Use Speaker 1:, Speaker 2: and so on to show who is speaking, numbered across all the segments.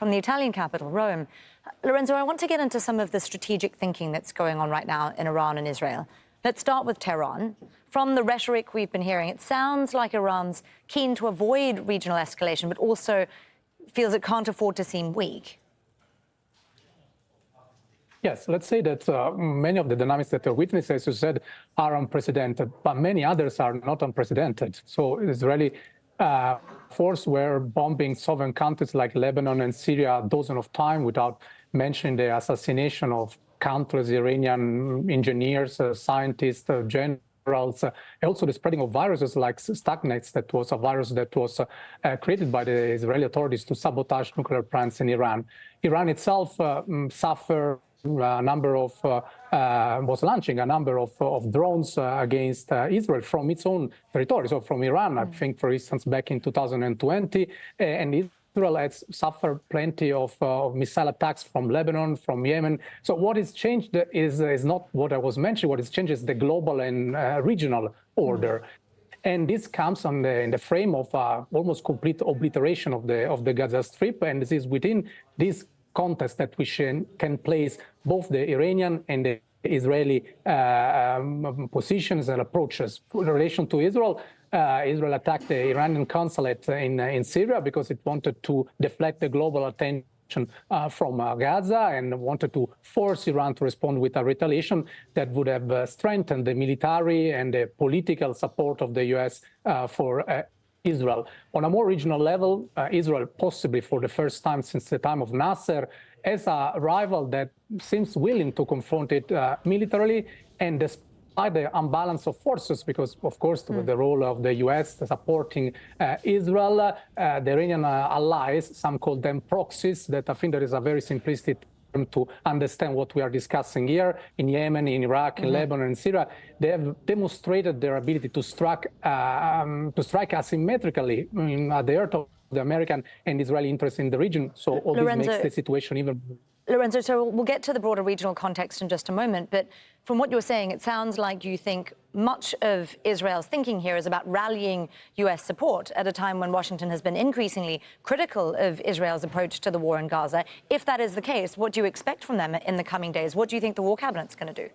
Speaker 1: from the Italian capital, Rome. Lorenzo, I want to get into some of the strategic thinking that's going on right now in Iran and Israel. Let's start with Tehran. From the rhetoric we've been hearing, it sounds like Iran's keen to avoid regional escalation, but also feels it can't afford to seem weak.
Speaker 2: Yes, let's say that many of the dynamics that are witnessed, as you said, are unprecedented, but many others are not unprecedented. So Israeli force were bombing sovereign countries like Lebanon and Syria dozens of times without mentioning the assassination of countless Iranian engineers, scientists, generals, also the spreading of viruses like stagnates, that was a virus that was created by the Israeli authorities to sabotage nuclear plants in Iran. Iran itself suffered was launching a number of drones against Israel from its own territory, so from Iran, I think, for instance, back in 2020, and Israel has suffered plenty of missile attacks from Lebanon, from Yemen. So what is changed is not what I was mentioning. What is changed is the global and regional order. And this comes in the frame of almost complete obliteration of the Gaza Strip, and this is within this context that we can place both the Iranian and the Israeli positions and approaches. In relation to Israel, Israel attacked the Iranian consulate in Syria because it wanted to deflect the global attention from Gaza and wanted to force Iran to respond with a retaliation that would have strengthened the military and the political support of the U.S. For Israel. On a more regional level, Israel, possibly for the first time since the time of Nasser, as a rival that seems willing to confront it militarily, and despite the imbalance of forces, because, of course, with the role of the U.S. supporting Israel, the Iranian allies, some call them proxies, that I think there is a very simplistic to understand what we are discussing here in Yemen, in Iraq, in Lebanon, and Syria. They have demonstrated their ability to strike asymmetrically at the heart of the American and Israeli interests in the region. So all this makes the situation even.
Speaker 1: Lorenzo, so we'll get to the broader regional context in just a moment, but from what you're saying, it sounds like you think much of Israel's thinking here is about rallying U.S. support at a time when Washington has been increasingly critical of Israel's approach to the war in Gaza. If that is the case, what do you expect from them in the coming days? What do you think the war cabinet's going to do?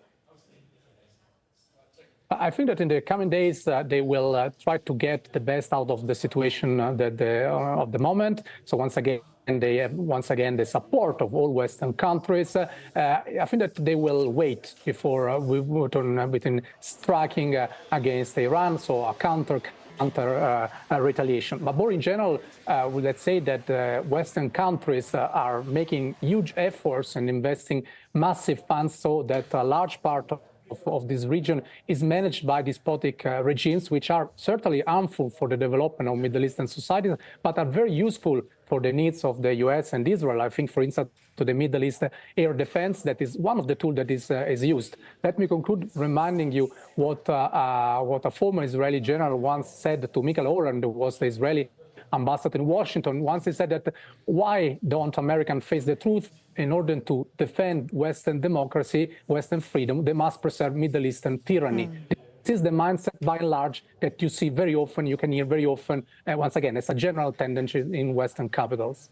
Speaker 2: I think that in the coming days, they will try to get the best out of the situation of the moment. So once again, they have the support of all Western countries. I think that they will wait before we within striking against Iran, so a counter retaliation. But more in general, let's say that Western countries are making huge efforts and investing massive funds so that a large part of this region is managed by despotic regimes, which are certainly harmful for the development of Middle Eastern societies, but are very useful for the needs of the U.S. and Israel. I think, for instance, to the Middle East air defense, that is one of the tools that is used. Let me conclude reminding you what a former Israeli general once said to Michael Oren, who was the Israeli ambassador in Washington. Once he said that, why don't Americans face the truth? In order to defend Western democracy, Western freedom, they must preserve Middle Eastern tyranny. This is the mindset, by and large, that you see very often, you can hear very often, once again, it's a general tendency in Western capitals.